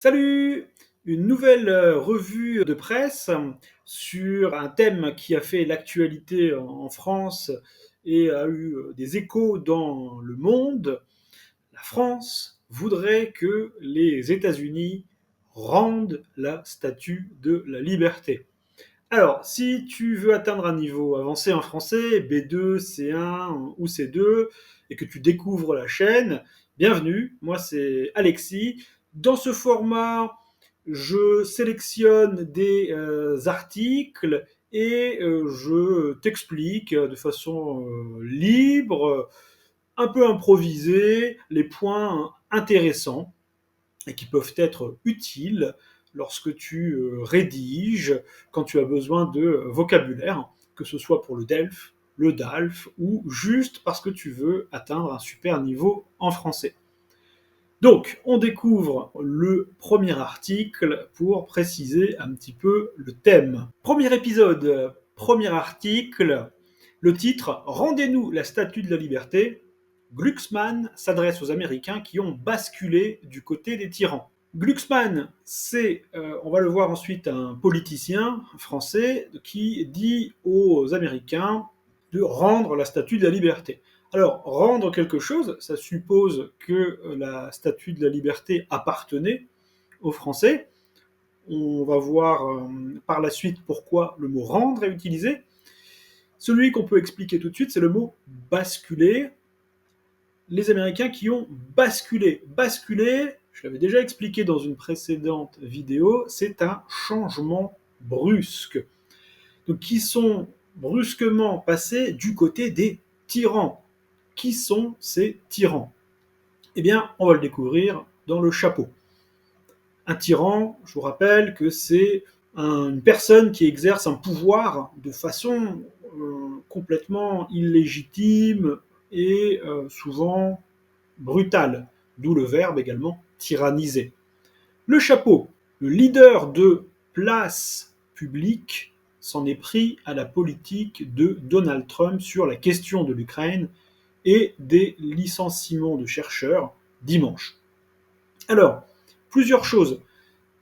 Salut! Une nouvelle revue de presse sur un thème qui a fait l'actualité en France et a eu des échos dans le monde. La France voudrait que les États-Unis rendent la statue de la liberté. Alors, si tu veux atteindre un niveau avancé en français, B2, C1 ou C2, et que tu découvres la chaîne, bienvenue, moi c'est Alexis. Dans ce format, je sélectionne des articles et je t'explique de façon libre, un peu improvisée, les points intéressants et qui peuvent être utiles lorsque tu rédiges, quand tu as besoin de vocabulaire, que ce soit pour le DELF, le DALF, ou juste parce que tu veux atteindre un super niveau en français. Donc, on découvre le premier article pour préciser un petit peu le thème. Premier épisode, premier article, le titre « Rendez-nous la statue de la liberté ». Glucksmann s'adresse aux Américains qui ont basculé du côté des tyrans. Glucksmann, c'est, on va le voir ensuite, un politicien français qui dit aux Américains de rendre la statue de la liberté. Alors, rendre quelque chose, ça suppose que la statue de la liberté appartenait aux Français. On va voir par la suite pourquoi le mot rendre est utilisé. Celui qu'on peut expliquer tout de suite, c'est le mot basculer. Les Américains qui ont basculé. Basculer, je l'avais déjà expliqué dans une précédente vidéo, c'est un changement brusque. Donc, qui sont brusquement passés du côté des tyrans. Qui sont ces tyrans? Eh bien, on va le découvrir dans le chapeau. Un tyran, je vous rappelle que c'est une personne qui exerce un pouvoir de façon complètement illégitime et souvent brutale, d'où le verbe également tyranniser. Le chapeau, le leader de place publique s'en est pris à la politique de Donald Trump sur la question de l'Ukraine et des licenciements de chercheurs dimanche. Alors, plusieurs choses.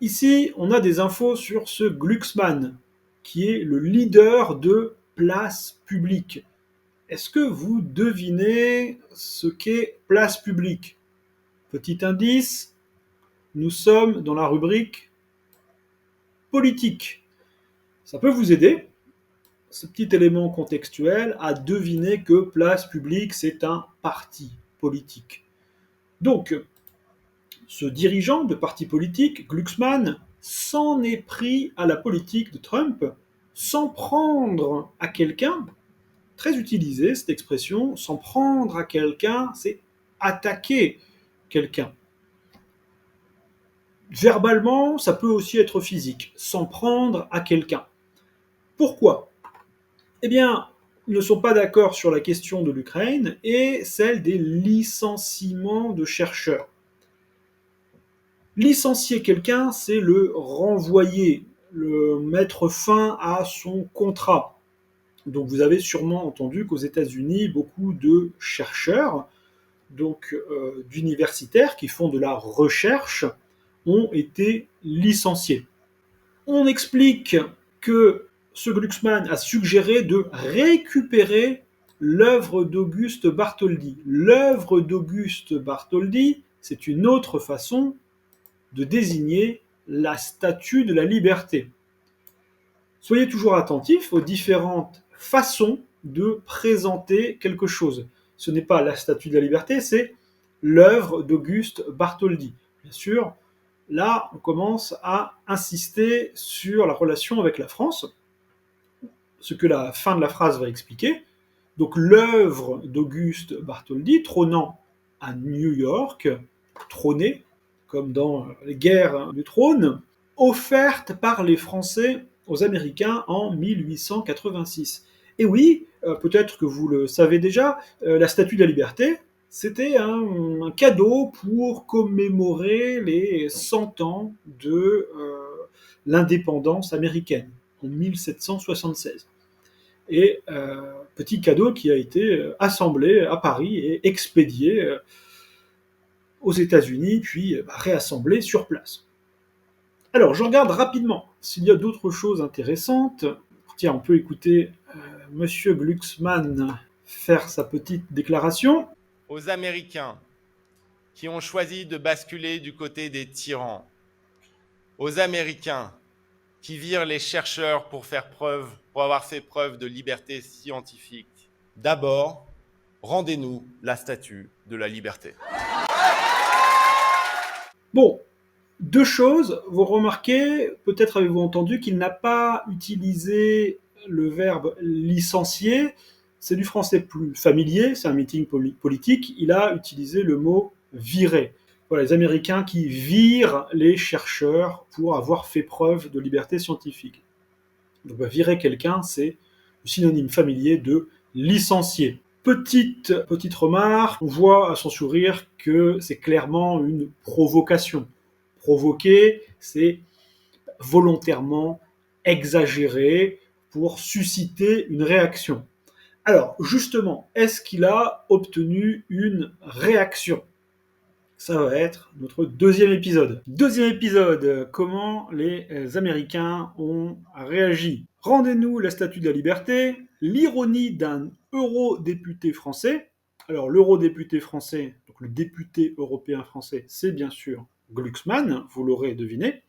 Ici, on a des infos sur ce Glucksmann, qui est le leader de place publique. Est-ce que vous devinez ce qu'est place publique? Petit indice, nous sommes dans la rubrique politique. Ça peut vous aider, ce petit élément contextuel, à deviner que place publique, c'est un parti politique. Donc, ce dirigeant de parti politique, Glucksmann, s'en est pris à la politique de Trump, s'en prendre à quelqu'un, très utilisée cette expression, s'en prendre à quelqu'un, c'est attaquer quelqu'un. Verbalement, ça peut aussi être physique, s'en prendre à quelqu'un. Pourquoi? Eh bien, ils ne sont pas d'accord sur la question de l'Ukraine et celle des licenciements de chercheurs. Licencier quelqu'un, c'est le renvoyer, le mettre fin à son contrat. Donc vous avez sûrement entendu qu'aux États-Unis, beaucoup de chercheurs, donc d'universitaires qui font de la recherche, ont été licenciés. On explique que ce Glucksmann a suggéré de récupérer l'œuvre d'Auguste Bartholdi. L'œuvre d'Auguste Bartholdi, c'est une autre façon de désigner la statue de la liberté. Soyez toujours attentifs aux différentes façons de présenter quelque chose. Ce n'est pas la statue de la liberté, c'est l'œuvre d'Auguste Bartholdi. Bien sûr, là, on commence à insister sur la relation avec la France, ce que la fin de la phrase va expliquer. Donc, l'œuvre d'Auguste Bartholdi, trônant à New York, trôné, comme dans les guerres du trône, offerte par les Français aux Américains en 1886. Et oui, peut-être que vous le savez déjà, la Statue de la Liberté, c'était un cadeau pour commémorer les 100 ans de l'indépendance américaine, en 1776. Et petit cadeau qui a été assemblé à Paris et expédié aux États-Unis, puis réassemblé sur place. Alors, je regarde rapidement s'il y a d'autres choses intéressantes. Tiens, on peut écouter Monsieur Glucksmann faire sa petite déclaration. Aux Américains qui ont choisi de basculer du côté des tyrans, aux Américains qui virent les chercheurs pour avoir fait preuve de liberté scientifique, d'abord, rendez-nous la statue de la liberté. Bon, deux choses. Vous remarquez, peut-être avez-vous entendu qu'il n'a pas utilisé le verbe licencier. C'est du français plus familier, c'est un meeting politique. Il a utilisé le mot virer. Voilà, les Américains qui virent les chercheurs pour avoir fait preuve de liberté scientifique. Donc, virer quelqu'un, c'est le synonyme familier de licencier. Petite remarque, on voit à son sourire que c'est clairement une provocation. Provoquer, c'est volontairement exagérer pour susciter une réaction. Alors, justement, est-ce qu'il a obtenu une réaction? Ça va être notre deuxième épisode. Deuxième épisode, comment les Américains ont réagi. Rendez-nous la statue de la liberté, l'ironie d'un eurodéputé français. Alors l'eurodéputé français, donc le député européen français, c'est bien sûr Glucksmann, vous l'aurez deviné.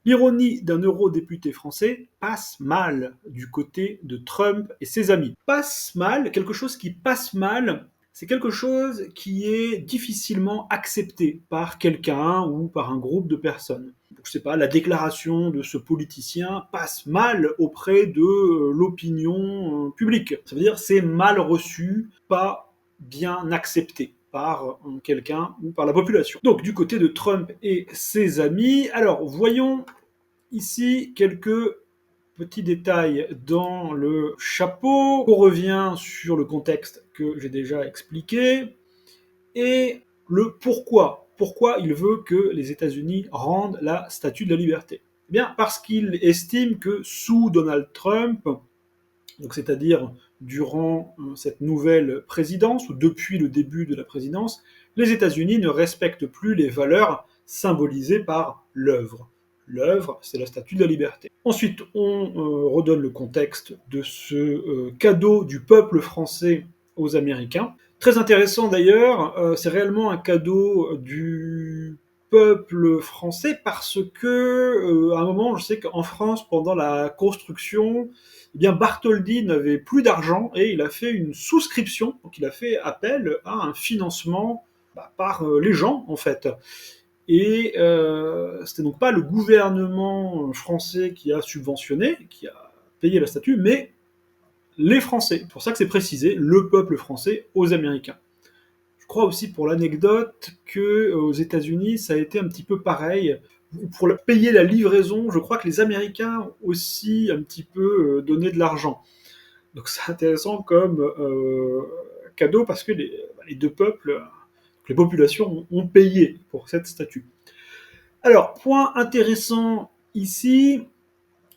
L'ironie d'un eurodéputé français passe mal du côté de Trump et ses amis. Passe mal, quelque chose qui passe mal, c'est quelque chose qui est difficilement accepté par quelqu'un ou par un groupe de personnes. Je sais pas, la déclaration de ce politicien passe mal auprès de l'opinion publique. Ça veut dire c'est mal reçu, pas bien accepté par quelqu'un ou par la population. Donc du côté de Trump et ses amis, alors voyons ici quelques petits détails dans le chapeau. On revient sur le contexte que j'ai déjà expliqué et le pourquoi. Pourquoi il veut que les États-Unis rendent la statue de la liberté? Eh bien, parce qu'il estime que sous Donald Trump, donc c'est-à-dire durant cette nouvelle présidence, ou depuis le début de la présidence, les États-Unis ne respectent plus les valeurs symbolisées par l'œuvre. L'œuvre, c'est la statue de la liberté. Ensuite, on redonne le contexte de ce cadeau du peuple français aux Américains. Très intéressant d'ailleurs, c'est réellement un cadeau du peuple français parce que, à un moment, je sais qu'en France, pendant la construction, eh bien Bartholdi n'avait plus d'argent et il a fait une souscription, donc il a fait appel à un financement par les gens en fait. Et c'était donc pas le gouvernement français qui a subventionné, qui a payé la statue, mais les Français. C'est pour ça que c'est précisé, le peuple français aux Américains. Je crois aussi pour l'anecdote que aux États-Unis, ça a été un petit peu pareil. Pour payer la livraison, je crois que les Américains ont aussi un petit peu donné de l'argent. Donc c'est intéressant comme cadeau parce que les deux peuples, les populations ont payé pour cette statue. Alors, point intéressant ici,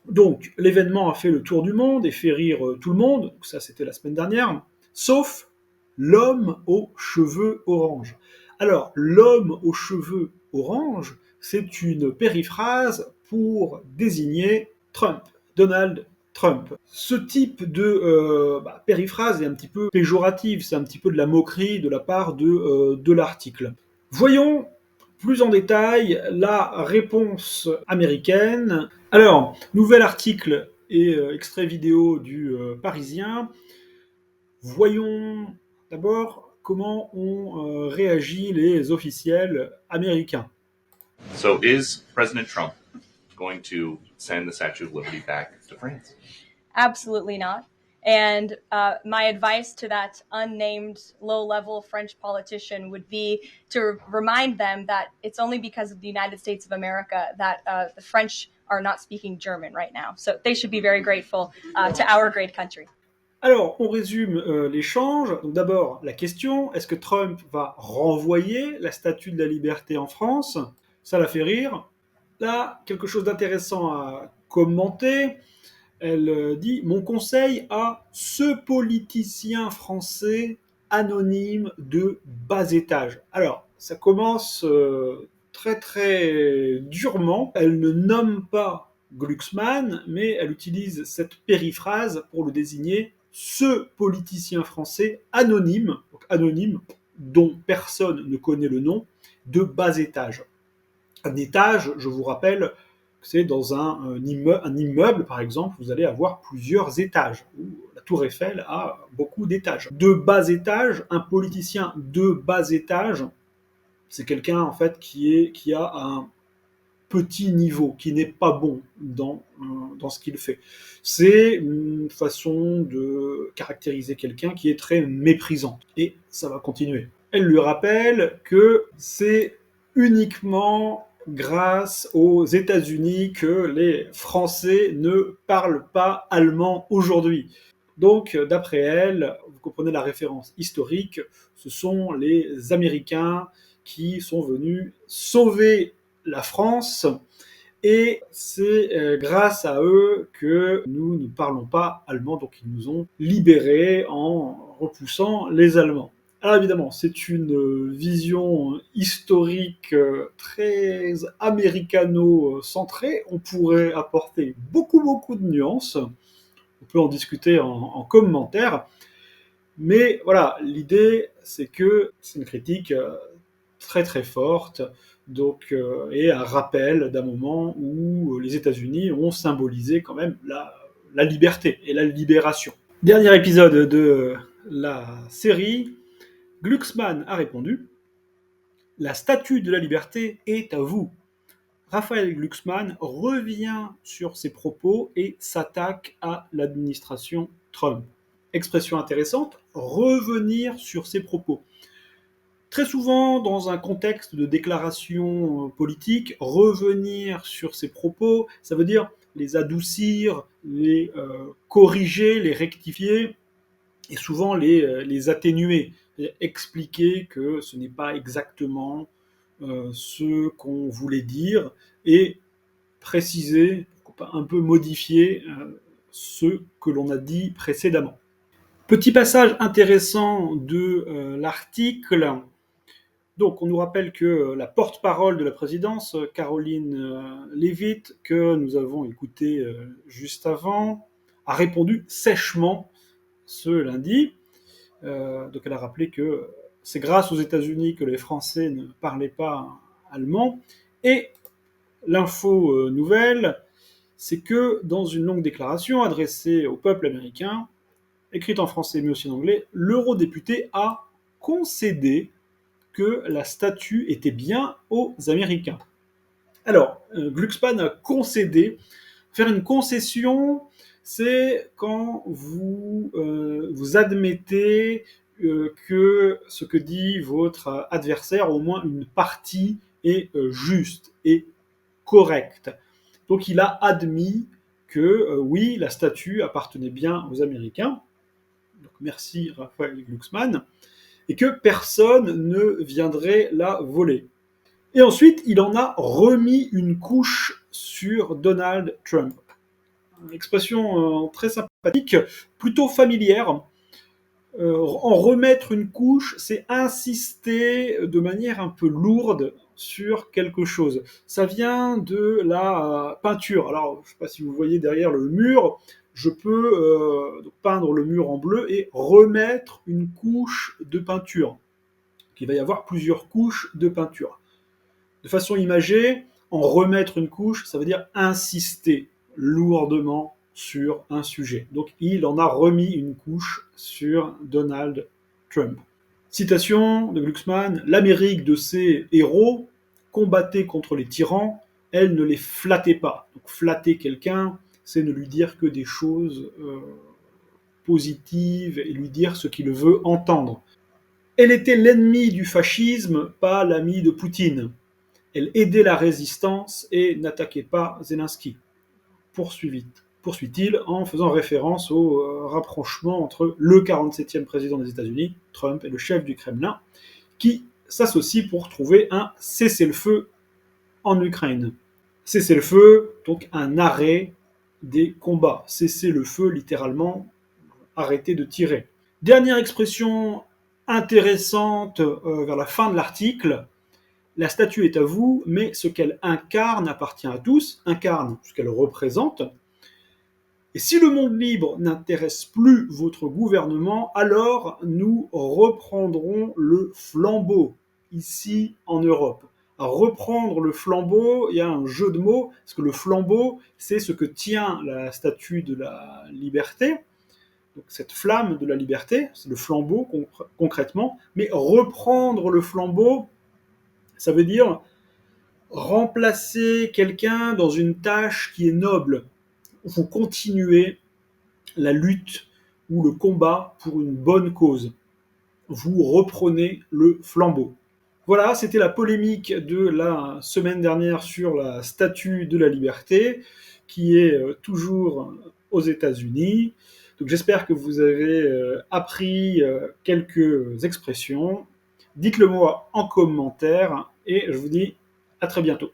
donc l'événement a fait le tour du monde et fait rire tout le monde, donc ça c'était la semaine dernière, sauf l'homme aux cheveux orange. Alors, l'homme aux cheveux orange, c'est une périphrase pour désigner Trump, Donald Trump. Ce type de périphrase est un petit peu péjorative, c'est un petit peu de la moquerie de la part de l'article. Voyons plus en détail la réponse américaine. Alors, nouvel article et extrait vidéo du Parisien. Voyons d'abord comment ont réagi les officiels américains. So is President Trump going to send the Statue of Liberty back to France? Absolutely not. And my advice to that unnamed low-level French politician would be to remind them that it's only because of the United States of America that the French are not speaking German right now. So they should be very grateful to our great country. Alors, on résume l'échange. Donc d'abord, la question, est-ce que Trump va renvoyer la Statue de la Liberté en France? Ça la fait rire. Là, quelque chose d'intéressant à commenter. Elle dit « Mon conseil à ce politicien français anonyme de bas étage ». Alors, ça commence très très durement. Elle ne nomme pas Glucksmann, mais elle utilise cette périphrase pour le désigner ce politicien français anonyme, donc anonyme, dont personne ne connaît le nom, de bas étage. Un étage, je vous rappelle, c'est dans un immeuble, par exemple, vous allez avoir plusieurs étages. La Tour Eiffel a beaucoup d'étages. De bas étage, un politicien de bas étage, c'est quelqu'un en fait qui a un petit niveau, qui n'est pas bon dans ce qu'il fait. C'est une façon de caractériser quelqu'un qui est très méprisante. Et ça va continuer. Elle lui rappelle que c'est uniquement grâce aux États-Unis que les Français ne parlent pas allemand aujourd'hui. Donc, d'après elle, vous comprenez la référence historique, ce sont les Américains qui sont venus sauver la France, et c'est grâce à eux que nous ne parlons pas allemand, donc ils nous ont libérés en repoussant les Allemands. Alors évidemment, c'est une vision historique très américano-centrée. On pourrait apporter beaucoup de nuances. On peut en discuter en commentaire. Mais voilà, l'idée, c'est que c'est une critique très très forte, donc, et un rappel d'un moment où les États-Unis ont symbolisé quand même la liberté et la libération. Dernier épisode de la série, Glucksmann a répondu « La statue de la liberté est à vous ». Raphaël Glucksmann revient sur ses propos et s'attaque à l'administration Trump. Expression intéressante, revenir sur ses propos. Très souvent, dans un contexte de déclaration politique, revenir sur ses propos, ça veut dire les adoucir, les corriger, les rectifier, et souvent les atténuer, expliquer que ce n'est pas exactement ce qu'on voulait dire, et préciser, un peu modifier ce que l'on a dit précédemment. Petit passage intéressant de l'article. Donc, on nous rappelle que la porte-parole de la présidence, Caroline Leavitt, que nous avons écoutée juste avant, a répondu sèchement ce lundi. Donc, elle a rappelé que c'est grâce aux États-Unis que les Français ne parlaient pas allemand. Et l'info nouvelle, c'est que dans une longue déclaration adressée au peuple américain, écrite en français mais aussi en anglais, l'eurodéputé a concédé que la statue était bien aux Américains. Alors, Glucksmann a concédé. Faire une concession, c'est quand vous admettez que ce que dit votre adversaire, au moins une partie, est juste et correcte. Donc il a admis que oui, la statue appartenait bien aux Américains. Donc merci Raphaël Glucksmann. Et que personne ne viendrait la voler. Et ensuite, il en a remis une couche sur Donald Trump. Une expression très sympathique, plutôt familière. En remettre une couche, c'est insister de manière un peu lourde sur quelque chose. Ça vient de la peinture. Alors, je ne sais pas si vous voyez derrière le mur, je peux peindre le mur en bleu et remettre une couche de peinture. Il va y avoir plusieurs couches de peinture. De façon imagée, en remettre une couche, ça veut dire insister lourdement sur un sujet. Donc il en a remis une couche sur Donald Trump. Citation de Glucksmann, « L'Amérique de ses héros combattait contre les tyrans, elle ne les flattait pas. » Donc flatter quelqu'un, c'est ne lui dire que des choses positives et lui dire ce qu'il veut entendre. Elle était l'ennemi du fascisme, pas l'ami de Poutine. Elle aidait la résistance et n'attaquait pas Zelensky. Poursuit-il en faisant référence au rapprochement entre le 47e président des États-Unis, Trump, et le chef du Kremlin, qui s'associent pour trouver un cessez-le-feu en Ukraine. Cessez-le-feu, donc un arrêt des combats. Cessez-le-feu, littéralement, arrêter de tirer. Dernière expression intéressante vers la fin de l'article, la statue est à vous, mais ce qu'elle incarne appartient à tous, incarne ce qu'elle représente. Et si le monde libre n'intéresse plus votre gouvernement, alors nous reprendrons le flambeau ici en Europe. À reprendre le flambeau, il y a un jeu de mots, parce que le flambeau, c'est ce que tient la statue de la liberté, donc cette flamme de la liberté, c'est le flambeau concrètement, mais reprendre le flambeau, ça veut dire remplacer quelqu'un dans une tâche qui est noble. Vous continuez la lutte ou le combat pour une bonne cause. Vous reprenez le flambeau. Voilà, c'était la polémique de la semaine dernière sur la statue de la liberté, qui est toujours aux États-Unis. Donc j'espère que vous avez appris quelques expressions. Dites-le moi en commentaire et je vous dis à très bientôt.